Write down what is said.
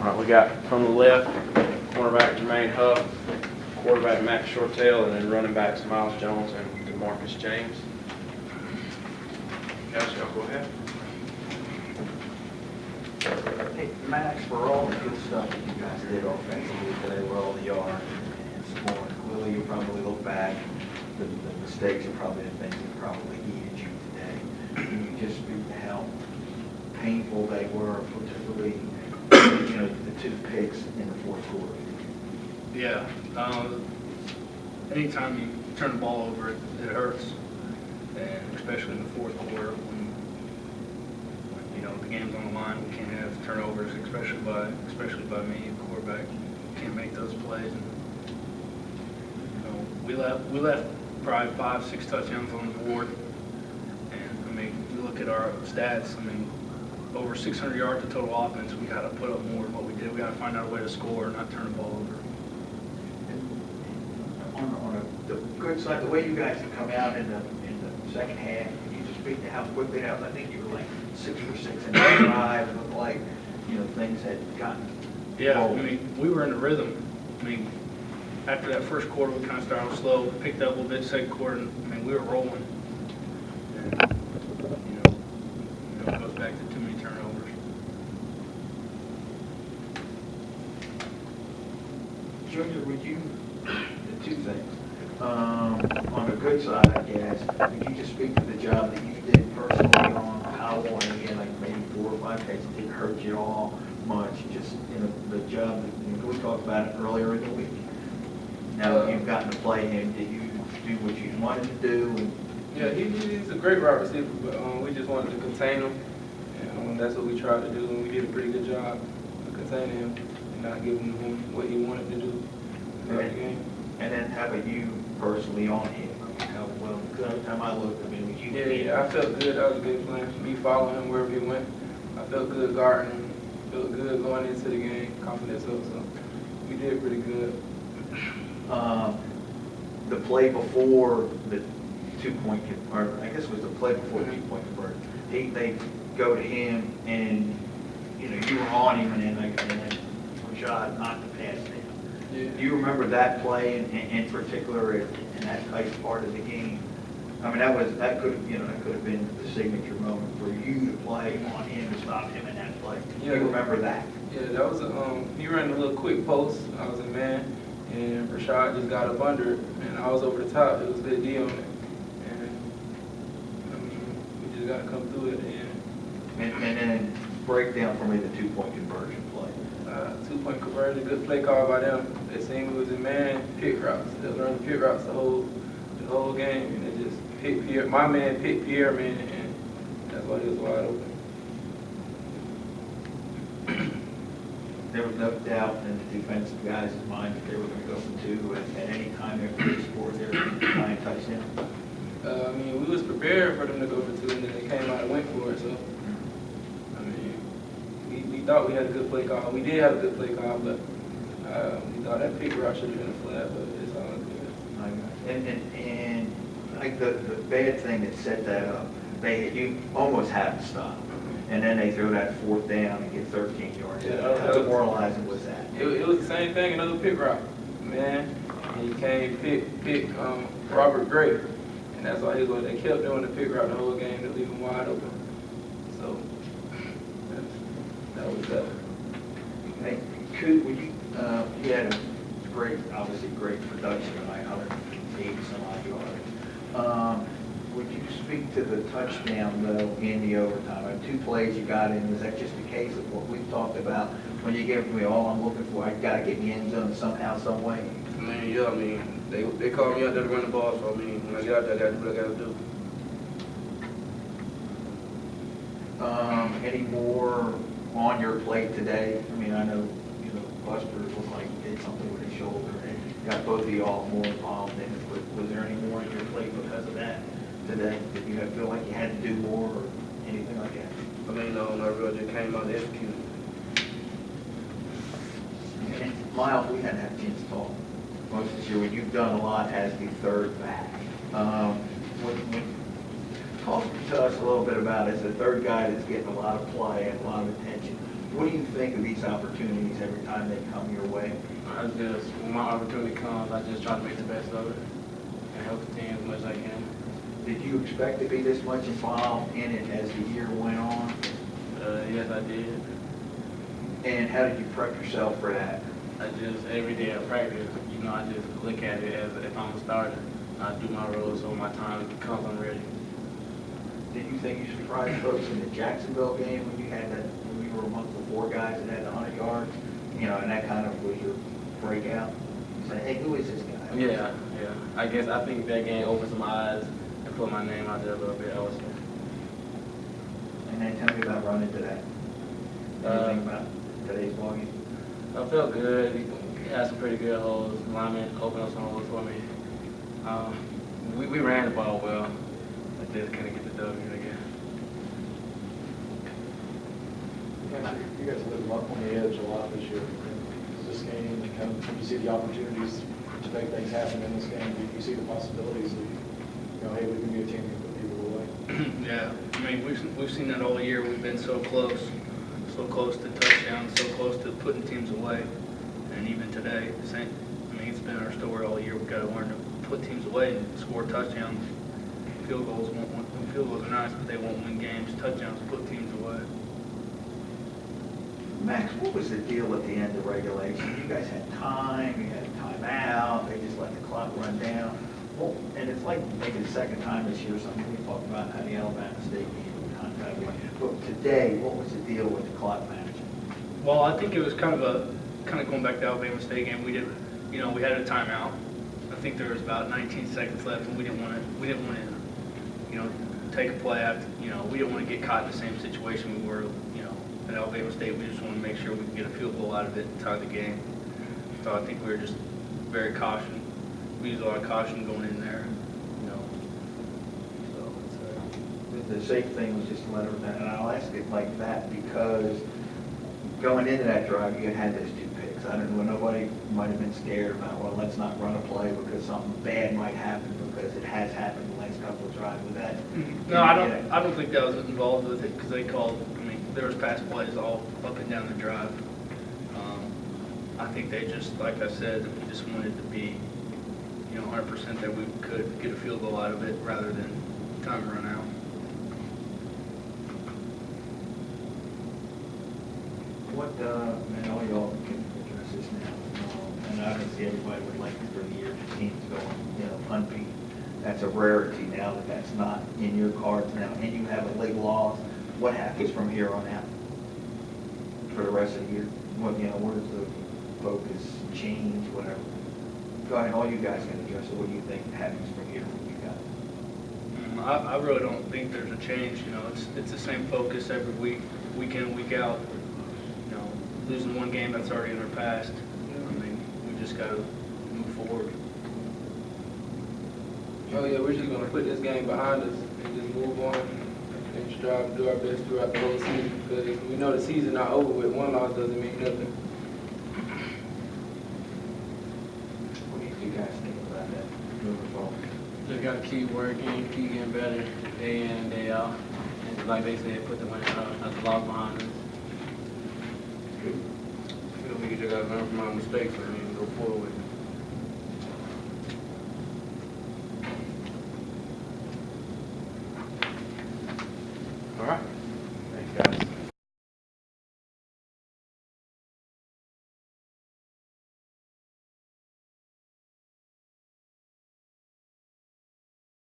All right, we got from the left, cornerback Jermaine Huff, quarterback Matt Shortell, and then running backs Miles Jones and DeMarcus James. Yes, y'all go ahead. Hey, Max, for all the good stuff that you guys did offensively today, with all the yards and scoring, clearly you probably look back, the mistakes are probably the things that probably heated you today. Can you just speak to how painful they were, particularly, the 2 picks in the fourth quarter? Yeah. Anytime you turn the ball over, it hurts, and especially in the fourth quarter when the game's on the line. We can't have turnovers, especially by me, the quarterback. Can't make those plays. And, we left probably 5-6 touchdowns on the board, and I mean, you look at our stats. I mean, over 600 yards of total offense. We got to put up more than what we did. We got to find out a way to score, not turn the ball over. On the good side, the way you guys have come out in the second half, can you just speak to how quickly that was? I think you were like 6 for 6 in the drive. It looked like things had gotten. Yeah, rolled. I mean, we were in the rhythm. I mean, after that first quarter, we kind of started slow, picked up a little bit. Second quarter, I mean, we were rolling. And, it goes back to too many turnovers. Junior, would you, the 2 things, on the good side, I guess, would you just speak to the job that you did personally on Powell, and again, like maybe 4 or 5 days, it didn't hurt you all much, just, the job that, we talked about it earlier in the week. Now that you've gotten to play him, did you do what you wanted to do? And yeah, he's a great wide receiver, but we just wanted to contain him, and that's what we tried to do, and we did a pretty good job of containing him and not giving him what he wanted to do throughout the game. And then how about you personally on him? I mean, how well, because every time I looked, I mean, was you? Yeah, I felt good. That was a good plan. Me following him wherever he went. I felt good guarding him. Felt good going into the game. Confidence up, so we did pretty good. The play before the 2-point, or I guess it was the play before the 2-point conversion. They go to him, and you were on him, and then Rashad knocked the pass down. Yeah. Do you remember that play in particular in that tight part of the game? I mean, that could have been the signature moment for you to play on him to stop him in that play. Yeah. Do you remember that? Yeah, that was he ran a little quick post. I was in man, and Rashad just got up under it, and I was over the top. It was a good D on it, and I mean, we just got to come through it. And then break down for me the 2-point conversion play. 2-point conversion, good play call by them. They seen we was in man, pick routes. They was running pick routes the whole game, and they just picked Pierre. My man picked Pierre, man, and that's why he was wide open. There was no doubt in the defensive guys' mind that they were going to go for 2 at any time after they scored their 9 touchdowns. I mean, we was prepared for them to go for 2, and then they came out and went for it. So, I mean, we thought we had a good play call. We did have a good play call, but we thought that pick route should have been a flag, but it's all good. And like the bad thing that set that up, you almost had to stop. And then they threw that 4th down and get 13 yards. Yeah, How demoralizing was that? It was the same thing, another pick route, man. And he came pick Robert Gray, and that's why they kept doing the pick route the whole game to leave him wide open. So that was that. Hey, you had a obviously great production tonight, 180 some odd yards. Would you speak to the touchdown, though, in the overtime? 2 plays you got in, was that just a case of what we've talked about? When you give me all I'm looking for, I got to get in the end zone somehow, some way? I mean, yeah, I mean, they called me out there to run the ball, so I mean, when I get out there, I got to do what I got to do. Any more on your plate today? I mean, I know, Buster looked like he did something with his shoulder and got both of you all more involved in it, but was there any more on your plate because of that today? Did you feel like you had to do more or anything like that? I mean, no, not really, just came out to execute. And Miles, we hadn't had a chance to talk most of this year. When you've done a lot as the 3rd back, talk to us a little bit about as the 3rd guy that's getting a lot of play and a lot of attention. What do you think of these opportunities every time they come your way? I just, when my opportunity comes, I just try to make the best of it and help the team as much as I can. Did you expect to be this much involved in it as the year went on? Yes, I did. And how did you prep yourself for that? I just, every day at practice, you know, I just look at it as if I'm a starter. I do my role so when my time comes, I'm ready. Did you think you surprised folks in the Jacksonville game when you had that, when you were amongst the 4 guys that had 100 yards? You know, and that kind of was your breakout? You said, hey, who is this guy? Yeah. I guess I think that game opened some eyes and put my name out there a little bit also. And then tell me about running today. What do you think about today's ball game? I felt good. He had some pretty good holes. Lineman opened up some holes for me. We ran the ball well. I just couldn't get the W, I guess. You guys lived up on the edge a lot this year. This game, kind of, you see the opportunities to make things happen in this game. Do you see the possibilities of, you know, hey, we can be a team that put people away? Yeah, I mean, we've seen that all year. We've been so close to touchdowns, so close to putting teams away. And even today, it's been our story all year. We've got to learn to put teams away and score touchdowns. Field goals are nice, but they won't win games. Touchdowns put teams away. Max, what was the deal at the end of regulation? You guys had time, you had timeout, they just let the clock run down. Well, and it's like maybe the second time this year, something we talked about how the Alabama State game was kind of. But today, what was the deal with the clock management? Well, I think it was kind of going back to the Alabama State game. We had a timeout. I think there was about 19 seconds left, and we didn't want to, take a play after. We didn't want to get caught in the same situation we were, at Alabama State. We just wanted to make sure we could get a field goal out of it and tie the game. So I think we were just very cautious. We used a lot of caution going in there, So The safe thing was just to let them, and I'll ask it like that because going into that drive, you had those 2 picks. I don't know, nobody might have been scared about, well, let's not run a play because something bad might happen, because it has happened the last couple of drives with that. No, I don't think that was involved with it because they called. There was pass plays all up and down the drive. I think they just, like I said, we just wanted to be, 100% that we could get a field goal out of it rather than time run out. What, and all y'all can address this now, and obviously everybody would like for the year the teams going, unbeaten. That's a rarity now that that's not in your cards now, and you have a league loss. What happens from here on out for the rest of the year? What, where does the focus change, whatever? Go ahead, all you guys can address it. What do you think happens from here? What you got? I really don't think there's a change. It's the same focus every week, week in, week out. Losing one game that's already in our past. We just got to move forward. Oh yeah, we're just gonna put this game behind us and just move on and strive to do our best throughout the whole season. Because we know the season not over with. One loss doesn't mean nothing. What do you guys think about that moving forward? Just gotta keep working, keep getting better day in and day out. And like they said, put the win as a loss behind us. We just gotta learn from our mistakes and go forward.